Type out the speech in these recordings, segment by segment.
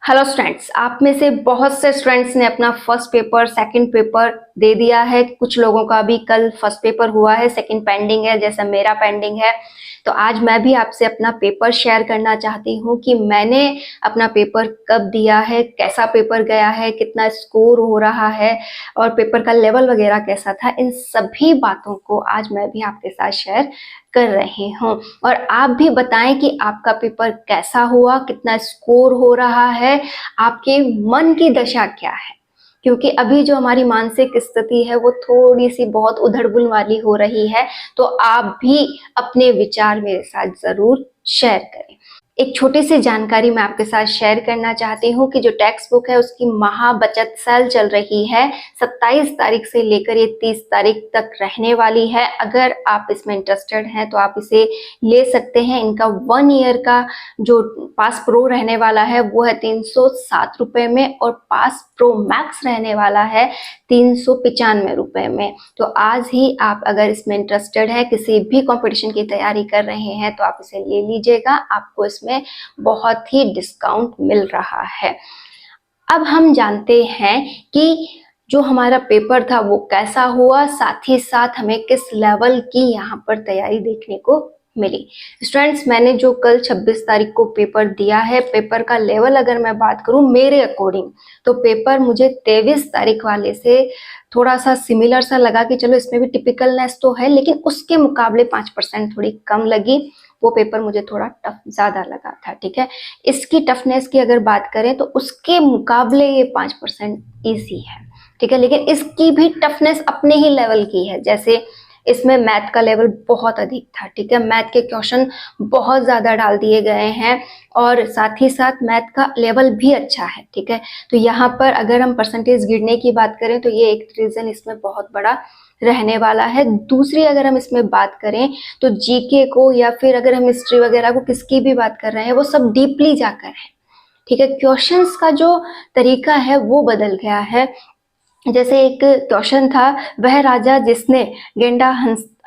Hello students, आप में से बहुत से स्टूडेंट्स ने अपना फर्स्ट पेपर सेकंड पेपर दे दिया है। कुछ लोगों का भी कल फर्स्ट पेपर हुआ है, सेकंड पेंडिंग है, जैसा मेरा पेंडिंग है। तो आज मैं भी आपसे अपना पेपर शेयर करना चाहती हूँ कि मैंने अपना पेपर कब दिया है, कैसा पेपर गया है, कितना स्कोर हो रहा है और पेपर का लेवल वगैरह कैसा था। इन सभी बातों को आज मैं भी आपके साथ शेयर कर रही हूँ और आप भी बताएं कि आपका पेपर कैसा हुआ, कितना स्कोर हो रहा है, आपके मन की दशा क्या है। क्योंकि अभी जो हमारी मानसिक स्थिति है वो थोड़ी सी बहुत उधड़-बुन वाली हो रही है। तो आप भी अपने विचार मेरे साथ जरूर शेयर करें। एक छोटी सी जानकारी मैं आपके साथ शेयर करना चाहती हूँ कि जो टेक्स्ट बुक है उसकी महा बचत सेल चल रही है। 27 तारीख से लेकर ये 30 तारीख तक रहने वाली है। अगर आप इसमें इंटरेस्टेड हैं तो आप इसे ले सकते हैं। इनका 1 ईयर का जो पास प्रो रहने वाला है वो है 307 रुपए में और पास प्रो मैक्स रहने वाला है 395 रुपए में। तो आज ही आप अगर इसमें इंटरेस्टेड है, किसी भी कंपटीशन की तैयारी कर रहे हैं, तो आप इसे ले लीजिएगा। आपको इसमें बहुत ही डिस्काउंट मिल रहा है। अब हम जानते हैं कि जो हमारा पेपर था वो कैसा हुआ, साथ ही साथ हमें किस लेवल की यहाँ पर तैयारी देखने को मिली। स्टूडेंट्स, मैंने जो कल 26 तारीख को पेपर दिया है, पेपर का लेवल अगर मैं बात करूं मेरे अकॉर्डिंग, तो पेपर मुझे 23 तारीख वाले से थोड़ा सा सिमिलर सा लगा कि चलो इसमें भी टिपिकलनेस तो है, लेकिन उसके मुकाबले 5% थोड़ी कम लगी। वो पेपर मुझे थोड़ा टफ ज्यादा लगा था। ठीक है, इसकी टफनेस की अगर बात करें तो उसके मुकाबले ये 5% ईजी है। ठीक है, लेकिन इसकी भी टफनेस अपने ही लेवल की है। जैसे इसमें मैथ का लेवल बहुत अधिक था। ठीक है, मैथ के क्वेश्चन बहुत ज्यादा डाल दिए गए हैं और साथ ही साथ मैथ का लेवल भी अच्छा है। ठीक है, तो यहाँ पर अगर हम परसेंटेज गिरने की बात करें तो ये एक रीजन इसमें बहुत बड़ा रहने वाला है। दूसरी अगर हम इसमें बात करें तो जीके को या फिर अगर हम हिस्ट्री वगैरह को किसकी भी बात कर रहे हैं वो सब डीपली जाकर है। ठीक है, क्वेश्चंस का जो तरीका है वो बदल गया है। जैसे एक क्वेश्चन था, वह राजा जिसने गेंडा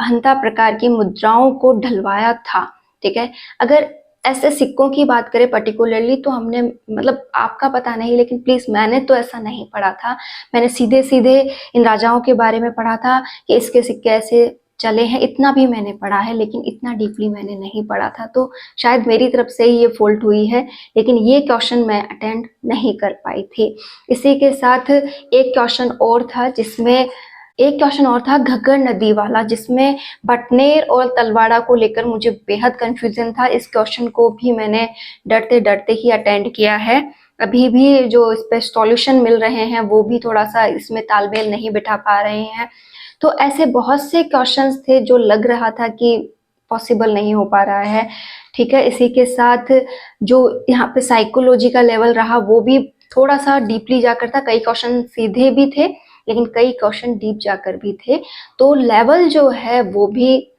हंता प्रकार की मुद्राओं को ढलवाया था। ठीक है, अगर ऐसे सिक्कों की बात करें पर्टिकुलरली तो हमने मतलब आपका पता नहीं, लेकिन प्लीज मैंने तो ऐसा नहीं पढ़ा था। मैंने सीधे सीधे इन राजाओं के बारे में पढ़ा था कि इसके सिक्के ऐसे चले हैं, इतना भी मैंने पढ़ा है, लेकिन इतना डीपली मैंने नहीं पढ़ा था। तो शायद मेरी तरफ से ही ये फॉल्ट हुई है, लेकिन ये क्वेश्चन मैं अटेंड नहीं कर पाई थी। इसी के साथ एक क्वेश्चन और था घग्गर नदी वाला, जिसमें बटनेर और तलवाड़ा को लेकर मुझे बेहद कंफ्यूजन था। इस क्वेश्चन को भी मैंने डरते डरते ही अटेंड किया है। अभी भी जो इस पे सॉल्यूशन मिल रहे हैं वो भी थोड़ा सा इसमें तालमेल नहीं बिठा पा रहे हैं। तो ऐसे बहुत से क्वेश्चंस थे जो लग रहा था कि पॉसिबल नहीं हो पा रहा है। ठीक है, इसी के साथ जो यहाँ पे साइकोलॉजी का लेवल रहा वो भी थोड़ा सा डीपली जाकर था। कई क्वेश्चन सीधे भी थे लेकिन कई क्वेश्चन डीप जाकर भी थे। तो लेवल जो है वो भी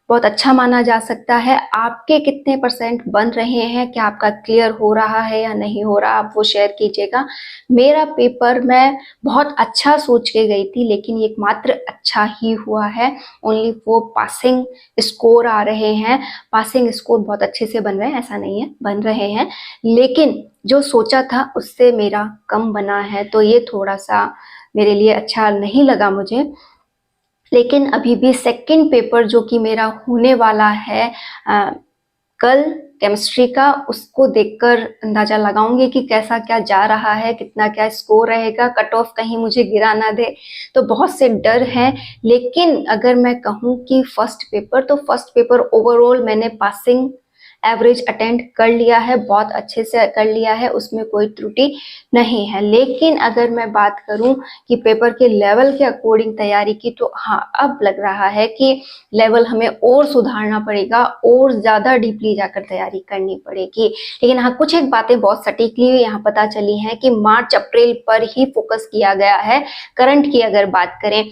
बहुत अच्छा माना जा सकता है। आपके कितने परसेंट बन रहे हैं, क्या आपका क्लियर हो रहा है या नहीं हो रहा, आप वो शेयर कीजिएगा। मेरा पेपर मैं बहुत अच्छा सोच के गई थी, लेकिन ये मात्र अच्छा ही हुआ है। ओनली वो पासिंग स्कोर आ रहे हैं। पासिंग स्कोर बहुत अच्छे से बन रहे हैं, ऐसा नहीं है, बन रहे हैं, लेकिन जो सोचा था उससे मेरा कम बना है। तो ये थोड़ा सा मेरे लिए अच्छा नहीं लगा मुझे। लेकिन अभी भी सेकंड पेपर जो कि मेरा होने वाला है कल केमिस्ट्री का, उसको देखकर अंदाजा लगाऊंगी कि कैसा क्या जा रहा है, कितना क्या स्कोर रहेगा, कट ऑफ कहीं मुझे गिरा ना दे। तो बहुत से डर हैं। लेकिन अगर मैं कहूँ कि फर्स्ट पेपर ओवरऑल मैंने पासिंग एवरेज अटेंड कर लिया है, बहुत अच्छे से कर लिया है, उसमें कोई त्रुटि नहीं है। लेकिन अगर मैं बात करूं कि पेपर के लेवल के अकॉर्डिंग तैयारी की, तो हाँ, अब लग रहा है कि लेवल हमें और सुधारना पड़ेगा और ज्यादा डीपली जाकर तैयारी करनी पड़ेगी। लेकिन हाँ, कुछ एक बातें बहुत सटीकली यहाँ पता चली हैं कि मार्च अप्रैल पर ही फोकस किया गया है। करंट की अगर बात करें,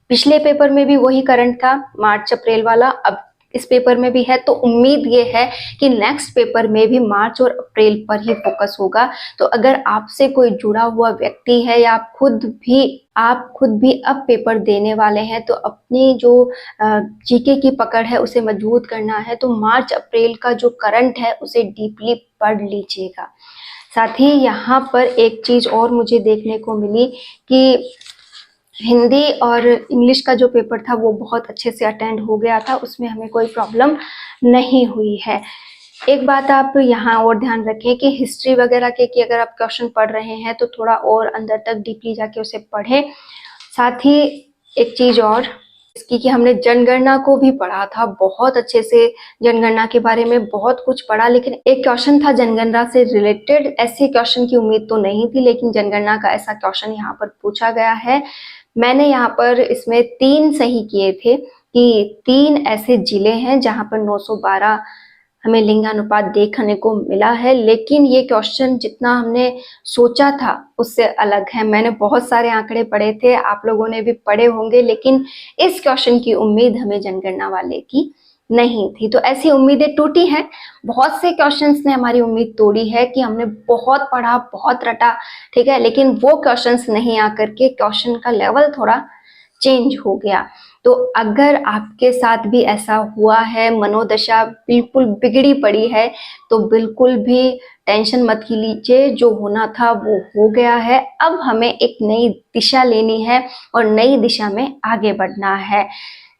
पिछले पेपर में भी वही करंट था, मार्च अप्रैल वाला, अब इस पेपर में भी है। तो उम्मीद ये है कि नेक्स्ट पेपर में भी मार्च और अप्रैल पर ही फोकस होगा। तो अगर आपसे कोई जुड़ा हुआ व्यक्ति है या आप खुद भी अब पेपर देने वाले हैं, तो अपनी जो जीके की पकड़ है उसे मजबूत करना है, तो मार्च अप्रैल का जो करंट है उसे डीपली पढ़ लीजिएगा। साथ ही यहाँ पर एक चीज़ और मुझे देखने को मिली कि हिंदी और इंग्लिश का जो पेपर था वो बहुत अच्छे से अटेंड हो गया था, उसमें हमें कोई प्रॉब्लम नहीं हुई है। एक बात आप यहाँ और ध्यान रखें कि हिस्ट्री वगैरह के कि अगर आप क्वेश्चन पढ़ रहे हैं तो थोड़ा और अंदर तक डीपली जाके उसे पढ़ें। साथ ही एक चीज़ और इसकी कि हमने जनगणना को भी पढ़ा था, बहुत अच्छे से जनगणना के बारे में बहुत कुछ पढ़ा, लेकिन एक क्वेश्चन था जनगणना से रिलेटेड। ऐसे क्वेश्चन की उम्मीद तो नहीं थी, लेकिन जनगणना का ऐसा क्वेश्चन यहाँ पर पूछा गया है। मैंने यहाँ पर इसमें 3 सही किए थे कि 3 ऐसे जिले हैं जहाँ पर 912 हमें लिंगानुपात देखने को मिला है, लेकिन ये क्वेश्चन जितना हमने सोचा था उससे अलग है। मैंने बहुत सारे आंकड़े पढ़े थे, आप लोगों ने भी पढ़े होंगे, लेकिन इस क्वेश्चन की उम्मीद हमें जनगणना वाले की नहीं थी। तो ऐसी उम्मीदें टूटी हैं। बहुत से क्वेश्चंस ने हमारी उम्मीद तोड़ी है कि हमने बहुत पढ़ा, बहुत रटा, ठीक है, लेकिन वो क्वेश्चंस नहीं आकर के क्वेश्चन का लेवल थोड़ा चेंज हो गया। तो अगर आपके साथ भी ऐसा हुआ है, मनोदशा बिल्कुल बिगड़ी पड़ी है, तो बिल्कुल भी टेंशन मत लीजिए, जो होना था वो हो गया है। अब हमें एक नई दिशा लेनी है और नई दिशा में आगे बढ़ना है।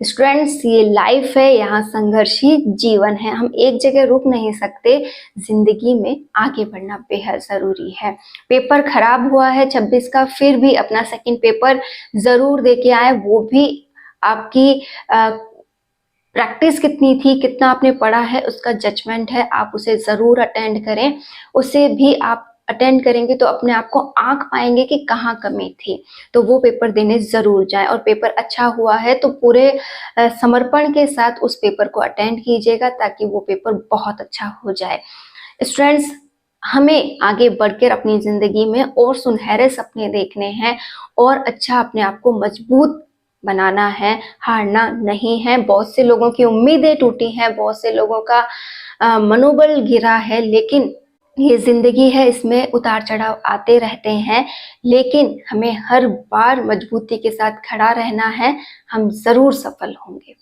स्टूडेंट्स, ये लाइफ है, यहाँ संघर्ष ही जीवन है, हम एक जगह रुक नहीं सकते, जिंदगी में आगे बढ़ना बेहद जरूरी है। पेपर खराब हुआ है 26 का, फिर भी अपना सेकंड पेपर जरूर दे के आए। वो भी आपकी प्रैक्टिस कितनी थी, कितना आपने पढ़ा है, उसका जजमेंट है, आप उसे जरूर अटेंड करें। उसे भी आप अटेंड करेंगे तो अपने आप को आंक पाएंगे कि कहाँ कमी थी, तो वो पेपर देने जरूर जाएं। और पेपर अच्छा हुआ है तो पूरे समर्पण के साथ उस पेपर को अटेंड कीजिएगा, ताकि वो पेपर बहुत अच्छा हो जाए। स्टूडेंट्स, हमें आगे बढ़कर अपनी जिंदगी में और सुनहरे सपने देखने हैं और अच्छा अपने आप को मजबूत बनाना है, हारना नहीं है। बहुत से लोगों की उम्मीदें टूटी हैं, बहुत से लोगों का मनोबल गिरा है, लेकिन ये जिंदगी है, इसमें उतार चढ़ाव आते रहते हैं, लेकिन हमें हर बार मजबूती के साथ खड़ा रहना है। हम जरूर सफल होंगे।